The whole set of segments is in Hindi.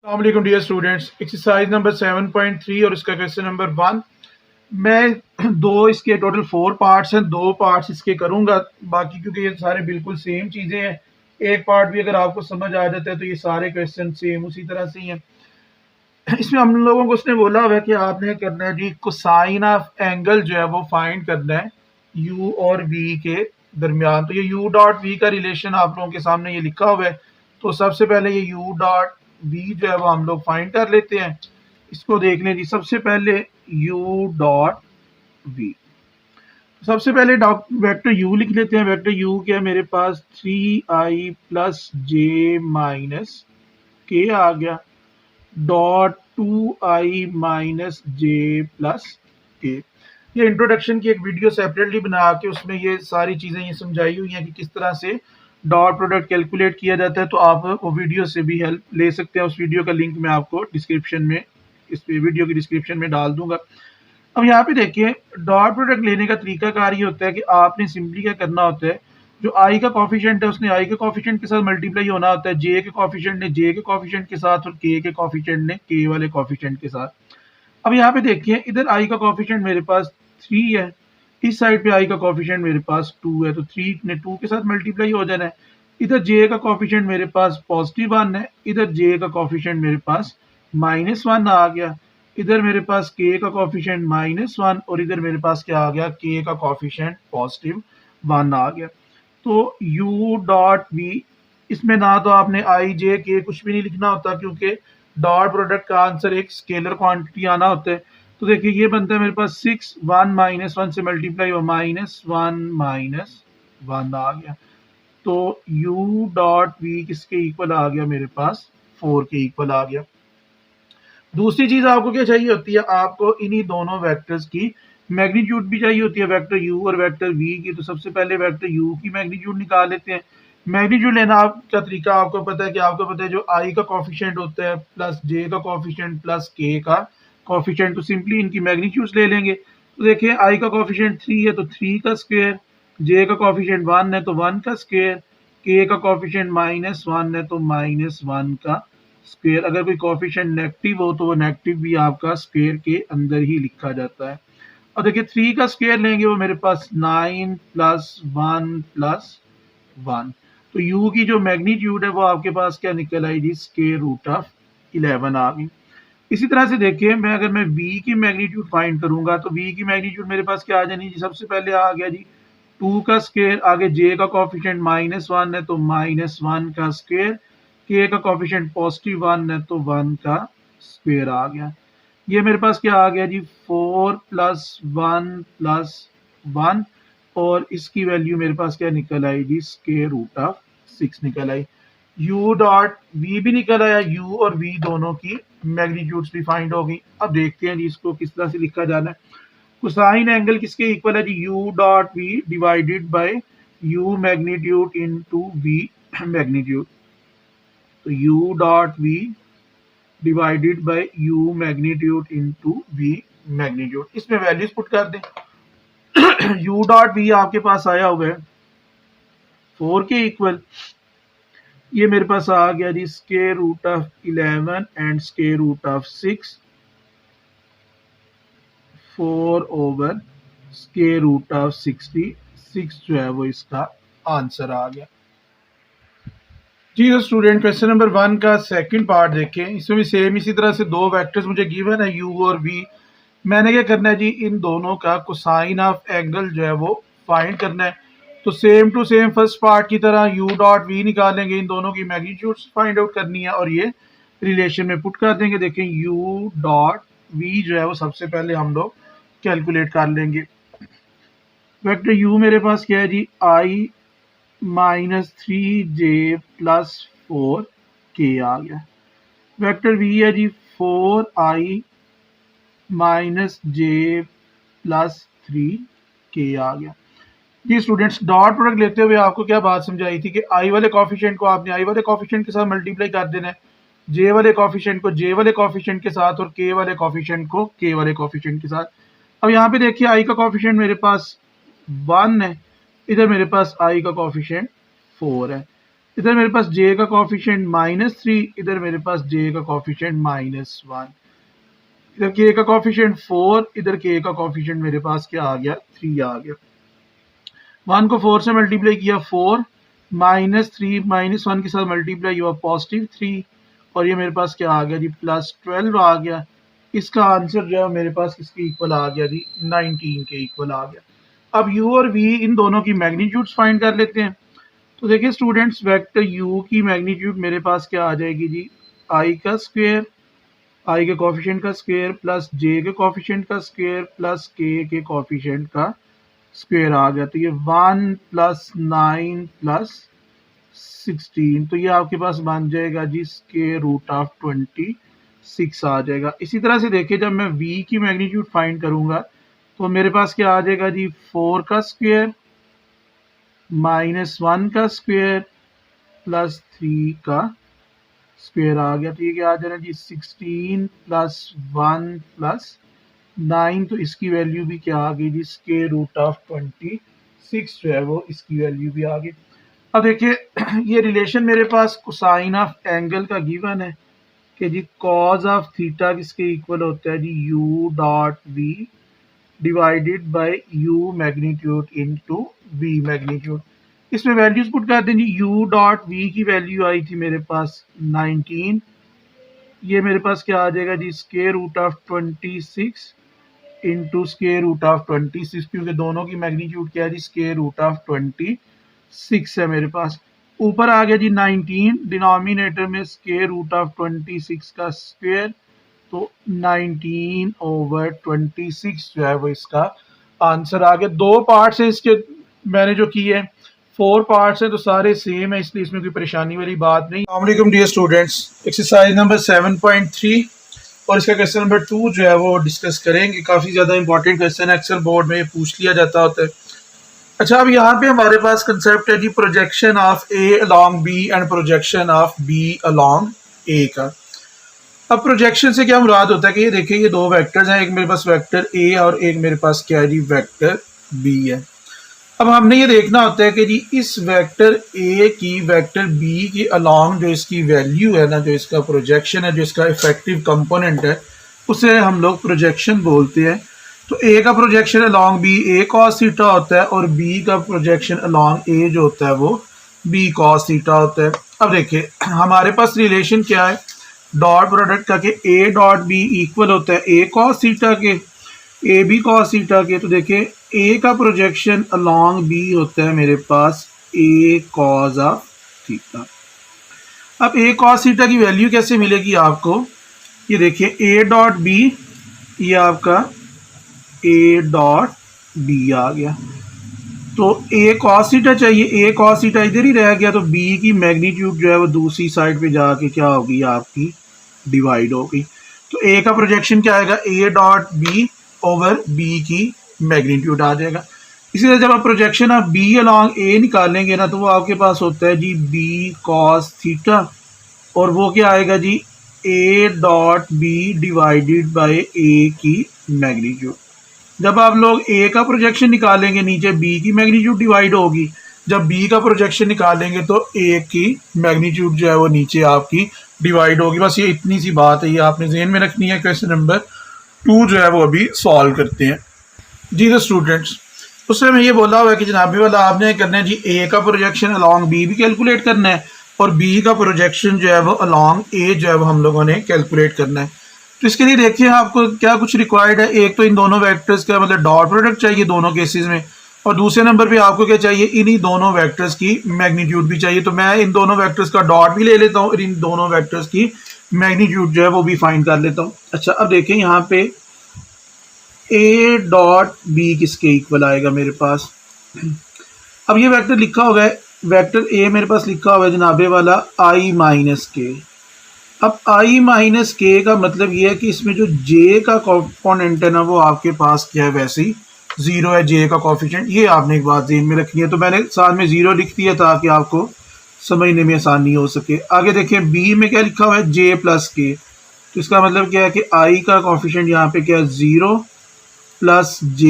अस्सलाम डियर स्टूडेंट्स, एक्सरसाइज नंबर 7.3 और इसका क्वेश्चन नंबर 1। मैं दो इसके टोटल 4 पार्ट्स हैं, 2 पार्ट्स इसके करूंगा। बाकी क्योंकि ये सारे बिल्कुल सेम चीज़ें हैं, एक पार्ट भी अगर आपको समझ आ जाता है तो ये सारे क्वेश्चन सेम उसी तरह से ही हैं। इसमें हम लोगों को उसने बोला हुआ है कि आपने करना है जी कोसाइन ऑफ एंगल जो है वो फाइंड करना है u और v के दरमियान। तो ये u डॉट v का रिलेशन आप लोगों के सामने ये लिखा हुआ है। तो सबसे पहले ये u डॉट v जो है वो हम लोग फाइंड कर लेते हैं। इसको देख लें जी, सबसे पहले u डॉट v। सबसे पहले वेक्टर u लिख लेते हैं। वेक्टर u क्या है मेरे पास 3i प्लस जे माइनस के आ गया डॉट 2i माइनस जे प्लस के। ये इंट्रोडक्शन की एक वीडियो सेपरेटली बना के उसमें ये सारी चीज़ें ये समझाई हुई हैं कि किस तरह से डॉट प्रोडक्ट कैलकुलेट किया जाता है। तो आप वो वीडियो से भी हेल्प ले सकते हैं। उस वीडियो का लिंक मैं आपको डिस्क्रिप्शन में, इस वीडियो की डिस्क्रिप्शन में डाल दूंगा। अब यहाँ पे देखिए, डॉट प्रोडक्ट लेने का तरीकाकार ये होता है कि आपने सिंपली क्या करना होता है, जो आई का कॉफिशिएंट है उसने आई के कॉफिशिएंट के साथ मल्टीप्लाई होना होता है, जे के कॉफिशिएंट ने जे के कॉफिशिएंट के साथ और के कॉफिशिएंट ने के वाले कॉफिशिएंट के साथ। अब यहाँ पे देखिए, इधर आई का कॉफिशिएंट मेरे पास 3 है, इस साइड पे आई का कॉफिशिएंट मेरे पास 2 है, तो 3 ने 2 के साथ मल्टीप्लाई हो जाना है। इधर जे का कॉफिशिएंट मेरे पास +1 है, इधर जे का कॉफिशिएंट मेरे पास -1 आ गया। इधर मेरे पास के का कॉफिशिएंट -1 और इधर मेरे पास क्या आ गया, के का कॉफिशिएंट +1 आ गया। तो u डॉट v, इसमें ना तो आपने आई जे के कुछ भी नहीं लिखना होता क्योंकि डॉट प्रोडक्ट का आंसर एक स्केलर क्वांटिटी आना होता है। तो देखिए ये बनता है मेरे पास 6, 1 -1 से मल्टीप्लाई हुआ -1 आ गया। तो u डॉट v किसके इक्वल आ गया, मेरे पास 4 के इक्वल आ गया। दूसरी चीज आपको क्या चाहिए होती है, आपको इन्हीं दोनों वेक्टर्स की मैग्नीट्यूड भी चाहिए होती है, वेक्टर u और वेक्टर v की। तो सबसे पहले वेक्टर u की मैग्नीट्यूड निकाल लेते हैं। मैग्नीट्यूड लेना का तरीका आपको पता है कि आपको पता है जो i का कॉफिशिएंट होता है प्लस j का कॉफिशिएंट प्लस k का कॉफिशिएंट, तो सिंपली इनकी मैग्नीट्यूड्स ले लेंगे। तो देखिए i का कॉफिशिएंट 3 है तो 3 का स्क्वायर, j का कॉफिशिएंट 1 है तो 1 का स्क्वायर, k का कॉफिशिएंट -1 है तो -1 का स्क्वायर। अगर कोई कॉफिशिएंट नेगेटिव हो तो वो नेगेटिव भी आपका स्क्वायर के अंदर ही लिखा जाता है। और देखिए 3 का स्क्वायर लेंगे, वो मेरे पास 9 + 1 + 1। तो u की जो मैग्नीट्यूड है वो आपके पास क्या निकल आई जी, √11 आ गई। इसी तरह से देखिए, अगर मैं v की मैग्नीट्यूड फाइंड करूंगा तो v की मैग्नीट्यूड मेरे पास क्या आ जानी जी, सबसे पहले आ गया जी 2 का स्क्वायर, आगे j का कॉफिशिएंट -1 है तो -1 का स्क्वायर, के का कॉफिशिएंट +1 है तो 1 का स्क्वायर आ गया। ये मेरे पास क्या आ गया जी, 4 + 1 + 1 और इसकी वैल्यू मेरे पास क्या निकल आई जी, √6 निकल आई। u डॉट v भी निकल आया, u और v दोनों की मैग्नीट्यूड्स भी फाइंड हो गई। अब देखते हैं जी इसको किस तरह से लिखा जाना है। कोसाइन एंगल किसके इक्वल है जी, u dot v divided by u magnitude into v magnitude. तो u dot v divided by u magnitude into v magnitude, इसमें वैल्यूज पुट कर दें। u डॉट v आपके पास आया हुआ है 4 के इक्वल, ये मेरे पास आ गया जी √11 एंड √6, 4/√66 जो है वो इसका आंसर आ गया जी। तो स्टूडेंट क्वेश्चन नंबर 1 का सेकंड पार्ट देखें। इसमें भी सेम इसी तरह से दो वेक्टर्स मुझे गिवन है u और v। मैंने क्या करना है जी, इन दोनों का कोसाइन ऑफ एंगल जो है वो फाइंड करना है। तो same to same first part की तरह u डॉट v निकालेंगे, इन दोनों की मैग्नीट्यूड्स फाइंड आउट करनी है और ये रिलेशन में पुट कर देंगे। देखें u डॉट v जो है वो सबसे पहले हम लोग कैलकुलेट कर लेंगे। वेक्टर u मेरे पास क्या है जी, i -3j + 4k आ गया। वेक्टर v है जी 4i -j + 3k आ गया जी। स्टूडेंट्स, डॉट प्रोडक्ट लेते हुए आपको क्या बात समझाई थी कि आई वाले कॉफिशिएंट को आपने आई वाले कॉफिशिएंट के साथ मल्टीप्लाई कर देना है, जे वाले कॉफिशिएंट को जे वाले कॉफिशिएंट के साथ और के वाले कॉफिशिएंट को के वाले कॉफिशिएंट के साथ। अब यहाँ पे देखिए आई का कॉफिशिएंट मेरे पास 1 है, इधर मेरे पास आई का कॉफिशिएंट 4 है। इधर मेरे पास j का कॉफिशिएंट -3, इधर मेरे पास j का कॉफिशिएंट -1, इधर k का कॉफिशिएंट 4, इधर k का कॉफिशिएंट मेरे पास क्या आ गया, 3 आ गया। 1 को 4 से मल्टीप्लाई किया 4, -3 -1 के साथ मल्टीप्लाई हुआ +3, और ये मेरे पास क्या आ गया जी, +12 आ गया। इसका आंसर जो है मेरे पास किसके इक्वल आ गया जी, 19 के इक्वल आ गया। अब u और v इन दोनों की मैग्नीट्यूड्स फाइंड कर लेते हैं। तो देखिए स्टूडेंट्स, वेक्टर u की मैग्नीट्यूड मेरे पास क्या आ जाएगी जी, i का स्क्वायर, i के कोफिशिएंट का स्क्वायर प्लस j के कोफिशिएंट का स्क्वायर प्लस k के कोफिशिएंट का स्क्वायर आ गया। तो ये 1 + 9 + 16, तो ये आपके पास बन जाएगा जी √26 आ जाएगा। इसी तरह से देखिए जब मैं v की मैग्नीट्यूड फाइंड करूंगा तो मेरे पास क्या आ जाएगा जी, 4 का स्क्वायर -1 का स्क्वायर प्लस 3 का स्क्वायर आ गया। तो ये क्या आ जाएगा जी, 16 + 1 + 9, तो इसकी वैल्यू भी क्या आ गई जी, √26 जो है वो इसकी वैल्यू भी आ गई। अब देखिए ये रिलेशन मेरे पास कोसाइन ऑफ एंगल का गिवन है कि जी कॉज ऑफ थीटा किसके इक्वल होता है जी, u.v divided by u magnitude into v magnitude. इसमें वैल्यूज पुट कर दें जी, u.v की वैल्यू आई थी मेरे पास 19, ये मेरे पास क्या आ जाएगा जी, √26 इंटू √26, क्योंकि दोनों की मैग्नीट्यूड क्या है जी, √26 है मेरे पास। ऊपर आ गया जी 19, डिनोमिनेटर में √26 का स्क्वायर, तो 19/26 जो है वो इसका आंसर आ गया। 2 पार्ट्स हैं इसके मैंने जो किए हैं, 4 पार्ट्स हैं तो सारे सेम है, इसलिए इसमें कोई परेशानी वाली बात नहीं। अस्सलाम वालेकुम डियर स्टूडेंट्स, एक्सरसाइज नंबर 7.3 और इसका क्वेश्चन नंबर 2 जो है वो डिस्कस करेंगे। काफ़ी ज़्यादा इंपॉर्टेंट क्वेश्चन है, अक्सर बोर्ड में पूछ लिया जाता होता है। अच्छा, अब यहाँ पे हमारे पास कंसेप्ट है जी projection of A along B and projection of B along A का। अब प्रोजेक्शन से क्या मुराद होता है कि ये देखिए ये 2 वेक्टर्स हैं, एक मेरे पास वेक्टर ए और एक मेरे पास क्या है जी, वेक्टर बी है। अब हमने ये देखना होता है कि जी इस वेक्टर ए की वेक्टर बी के अलॉन्ग जो इसकी वैल्यू है ना, जो इसका प्रोजेक्शन है, जो इसका इफेक्टिव कंपोनेंट है, उसे हम लोग प्रोजेक्शन बोलते हैं। तो ए का प्रोजेक्शन अलॉन्ग बी ए कॉस थीटा होता है और बी का प्रोजेक्शन अलॉन्ग ए जो होता है वो बी कॉस थीटा होता है। अब देखिए हमारे पास रिलेशन क्या है डॉट प्रोडक्ट का, कि ए डॉट बी इक्वल होता है ए कॉस थीटा के, ए बी कॉस थीटा के। तो देखिए ए का प्रोजेक्शन अलॉन्ग बी होता है मेरे पास ए कॉस ऑफ थीटा। अब ए कॉस थीटा की वैल्यू कैसे मिलेगी आपको, ये देखिए ए डॉट बी, ये आपका ए डॉट बी आ गया। तो ए कॉस थीटा चाहिए, ए कॉस थीटा इधर ही रह गया, तो बी की मैग्नीट्यूड जो है वो दूसरी साइड पे जाके क्या होगी, आपकी डिवाइड होगी। तो ए का प्रोजेक्शन क्या आएगा, a dot b over b की मैग्नीट्यूड आ जाएगा। इसी तरह जब आप projection of B along a निकालेंगे ना, तो वो आपके पास होता है जी बी कॉस थीटा, और वो क्या आएगा जी, A dot B divided by A की मैग्नीट्यूड। जब आप लोग ए का प्रोजेक्शन निकालेंगे नीचे बी की मैग्नीट्यूड डिवाइड होगी, जब बी का प्रोजेक्शन निकालेंगे तो ए की मैग्नीट्यूड जो है वो नीचे आपकी डिवाइड होगी। बस ये इतनी सी बात है, ये आपने ज़हन में रखनी है। क्वेश्चन नंबर 2 जो है वो अभी सॉल्व करते हैं जी। तो स्टूडेंट्स, उसमें मैं ये बोला हुआ है कि जनाबी वाला आपने करना है जी ए का प्रोजेक्शन अलॉन्ग बी भी कैलकुलेट करना है और बी का प्रोजेक्शन जो है वो अलॉन्ग ए जो है वो हम लोगों ने कैलकुलेट करना है। तो इसके लिए देखिए आपको क्या कुछ रिक्वायर्ड है। एक तो इन दोनों वेक्टर्स का मतलब डॉट प्रोडक्ट चाहिए दोनों केसेस में, और दूसरे नंबर पे आपको क्या चाहिए, इन्हीं दोनों वेक्टर्स की मैग्नीट्यूड भी चाहिए। तो मैं इन दोनों वेक्टर्स का डॉट भी ले लेता हूँ और इन दोनों वेक्टर्स की मैग्नीट्यूड जो है वो भी फाइंड कर लेता हूँ। अच्छा, अब देखें यहाँ पे ए डॉट बी किसके इक्वल आएगा मेरे पास। अब ये वेक्टर लिखा हुआ है, वेक्टर ए मेरे पास लिखा हुआ है जनाबे वाला i माइनस के। अब i माइनस के का मतलब ये है कि इसमें जो j का कॉम्पोनेंट है ना, वो आपके पास क्या है, वैसे ही 0 है j का कॉफिशिएंट। ये आपने एक बात ध्यान में रखनी है, तो मैंने साथ में 0 लिख दिया ताकि आपको समझने में आसानी हो सके। आगे देखें b में क्या लिखा हुआ है, j प्लस के। तो इसका मतलब क्या है कि i का कॉफिशिएंट यहाँ पे क्या है, 0 प्लस j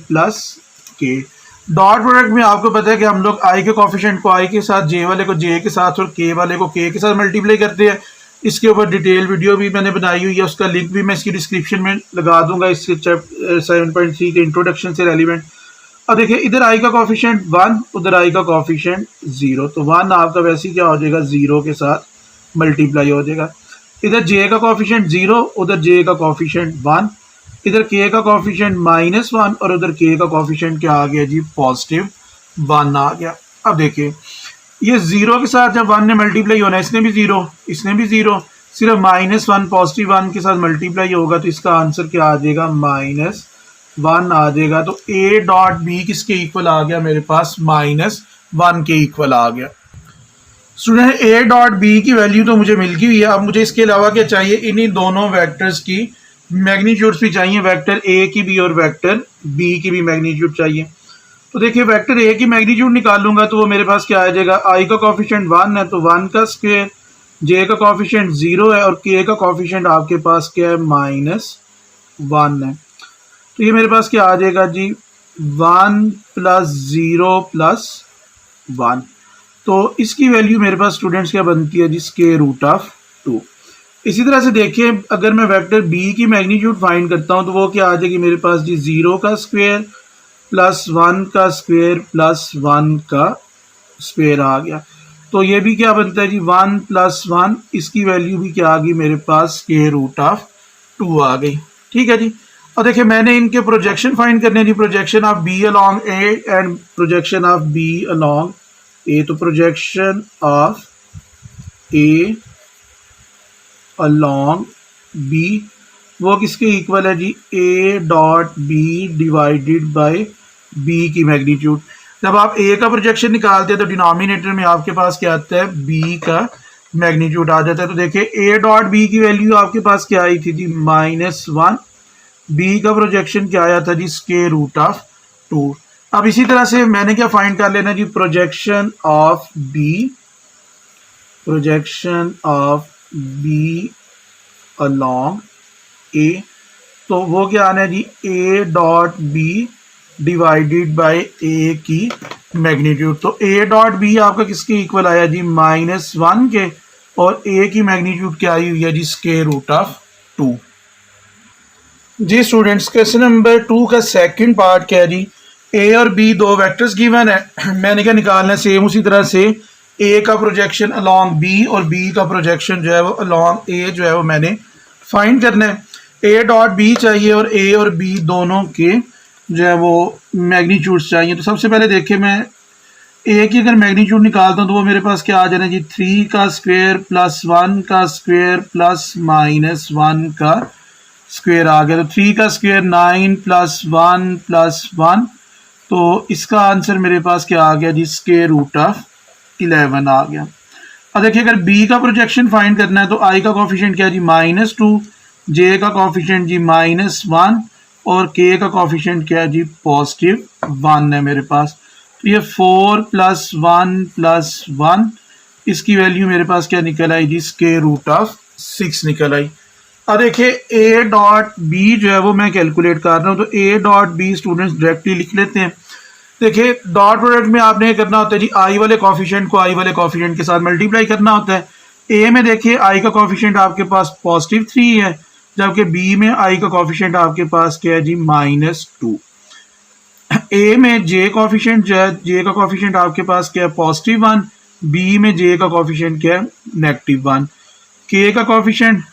प्लस के। डॉट प्रोडक्ट में आपको पता है कि हम लोग आई के कॉफिशेंट को आई के साथ, जे वाले को जे के साथ और के वाले को के साथ मल्टीप्लाई करते हैं। इसके ऊपर डिटेल वीडियो भी मैंने बनाई हुई है, उसका लिंक भी मैं इसकी डिस्क्रिप्शन में लगा दूंगा, इससे 7.3 के इंट्रोडक्शन से रेलिवेंट। अब देखिए इधर आई का कॉफिशेंट 1, उधर आई का कॉफिशेंट 0, तो 1 आपका वैसे ही क्या हो जाएगा 0 के साथ मल्टीप्लाई हो जाएगा। इधर जे का कॉफिशेंट 0, उधर जे का कॉफिशेंट 1, इधर के का कॉफिशेंट -1 और उधर के का कॉफिशेंट क्या आ गया जी +1 आ गया। अब देखिए ये 0 के साथ जब 1 ने मल्टीप्लाई होना है, इसने भी 0, इसने भी 0, सिर्फ -1 +1 के साथ मल्टीप्लाई होगा, तो इसका आंसर क्या आ जाएगा -1 आ जाएगा। तो ए डॉट बी किसके इक्वल आ गया मेरे पास -1 के इक्वल आ गया। स्टूडेंट ए डॉट बी की वैल्यू तो मुझे मिल गई हुई है। अब मुझे इसके अलावा क्या चाहिए, इन्हीं दोनों वेक्टर्स की मैग्नीट्यूड्स भी चाहिए, वेक्टर ए की भी और वेक्टर बी की भी मैग्नीट्यूड चाहिए। तो देखिए वेक्टर ए की मैग्नीट्यूड निकालूंगा तो वो मेरे पास क्या आ जाएगा, आई का कॉफिशिएंट 1 है तो 1 का स्क्वायर, जे का कॉफिशिएंट 0 है और के का कॉफिशिएंट आपके पास क्या है -1 है। तो ये मेरे पास क्या आ जाएगा जी 1 + 0 + 1। तो इसकी वैल्यू मेरे पास स्टूडेंट्स क्या बनती है जी √2। इसी तरह से देखिए अगर मैं वेक्टर बी की मैग्नीट्यूड फाइंड करता हूं तो वो क्या आ जाएगी मेरे पास जी 0 का स्क्वायर +1 का स्क्वायर +1 का स्क्वायर आ गया। तो ये भी क्या बनता है जी 1 + 1, इसकी वैल्यू भी क्या आ गई मेरे पास √2 आ गई। ठीक है जी। और देखिए मैंने इनके प्रोजेक्शन फाइंड करने जी, projection of B along A and projection of B along A. तो projection of A along B वो किसके इक्वल है जी A dot B divided by B की मैग्नीट्यूड। जब आप ए का प्रोजेक्शन निकालते हैं तो डिनोमिनेटर में आपके पास क्या आता है बी का मैग्नीट्यूड आ जाता है। तो देखिए ए डॉट बी की वैल्यू आपके पास क्या आई थी जी -1, बी का प्रोजेक्शन क्या आया था जी √2। अब इसी तरह से मैंने क्या फाइंड कर लेना जी projection of B along A. तो वो क्या आना है जी A dot B divided by A की मैग्नीट्यूड। तो ए डॉट बी आपका किसके इक्वल आया जी -1 के, और ए की मैग्नीट्यूड क्या आई हुई है जी √2। जी स्टूडेंट्स क्वेश्चन नंबर 2 का सेकंड पार्ट क्या है जी, ए और बी दो वेक्टर्स गिवन है, मैंने क्या निकालना है सेम उसी तरह से ए का प्रोजेक्शन अलॉन्ग बी और बी का प्रोजेक्शन जो है वो अलॉन्ग ए जो है वो मैंने फाइंड करना है। ए डॉट बी चाहिए और बी दोनों के जो है वो मैग्नीट्यूड्स चाहिए। तो सबसे पहले देखिए मैं ए की अगर मैग्नीट्यूड निकालता हूँ तो वो मेरे पास क्या आ जाना जी 3 का स्क्वायर +1 का स्क्वायर +-1 का स्क्वायर आ गया। तो 3 का स्क्वायर 9 +1 +1, तो इसका आंसर मेरे पास क्या आ गया जी √11 आ गया। अब देखिए अगर बी का प्रोजेक्शन फाइंड करना है तो आई का कॉफिशिएंट क्या है जी -2, जे का कॉफिशिएंट जी -1 और के का कॉफिशिएंट क्या है जी +1 है मेरे पास। तो ये 4 + 1 + 1, इसकी वैल्यू मेरे पास क्या निकल आई जी √6 निकल आई। अब देखिए ए डॉट बी जो है वो मैं कैलकुलेट कर रहा हूँ, तो a dot b students directly लिख लेते हैं। देखिए डॉट प्रोडक्ट में आपने करना होता है जी आई वाले कॉफिशिएंट को आई वाले कॉफिशिएंट के साथ मल्टीप्लाई करना होता है। ए में देखिए आई का कॉफिशिएंट आपके पास +3 है, जबकि बी में आई का कॉफिशिएंट आपके पास क्या है जी -2। ए में जे कॉफिशिएंट जो है, जे का कॉफिशिएंट आपके पास क्या है +1, बी में जे का कॉफिशिएंट क्या है -1, के का कॉफिशिएंट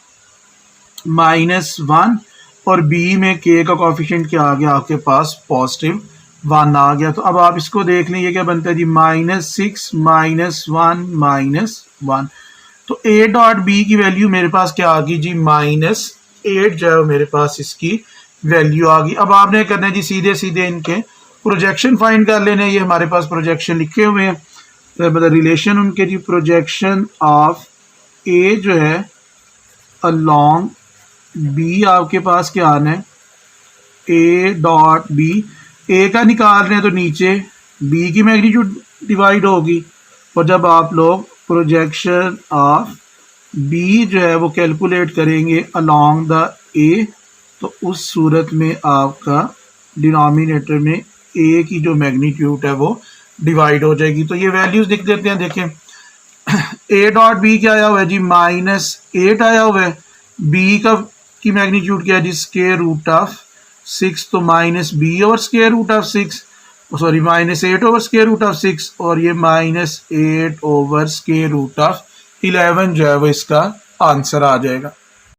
-1 और बी में के का कॉफिशिएंट क्या आ गया आपके पास +1 आ गया। तो अब आप इसको देख लें ये क्या बनता है जी -6 -1 -1। तो ए डॉट बी की वैल्यू मेरे पास क्या आ गई जी -8 जो है मेरे पास इसकी वैल्यू आ गई। अब आपने करना है जी सीधे सीधे इनके प्रोजेक्शन फाइंड कर लेने। ये हमारे पास प्रोजेक्शन लिखे हुए हैं, मतलब रिलेशन उनके जी प्रोजेक्शन ऑफ ए जो है अलॉन्ग बी आपके पास क्या आना है ए डॉट बी। ए का निकाल रहे हैं तो नीचे बी की मैग्नीट्यूड डिवाइड होगी, और जब आप लोग प्रोजेक्शन ऑफ बी जो है वो कैलकुलेट करेंगे अलॉन्ग द ए, तो उस सूरत में आपका डिनोमिनेटर में ए की जो मैग्नीट्यूड है वो डिवाइड हो जाएगी। तो ये वैल्यूज लिख देते हैं। देखें ए डॉट बी क्या आया हुआ है जी, -8 आया हुआ है। बी का की मैग्नीट्यूड क्या है जी, स्क्वायर रूट ऑफ 6, तो -b over square root of 6, sorry -8 over square root of 6, और ये -8 ओवर स्क्वायर रूट ऑफ 11 जो है वो इसका आंसर आ जाएगा।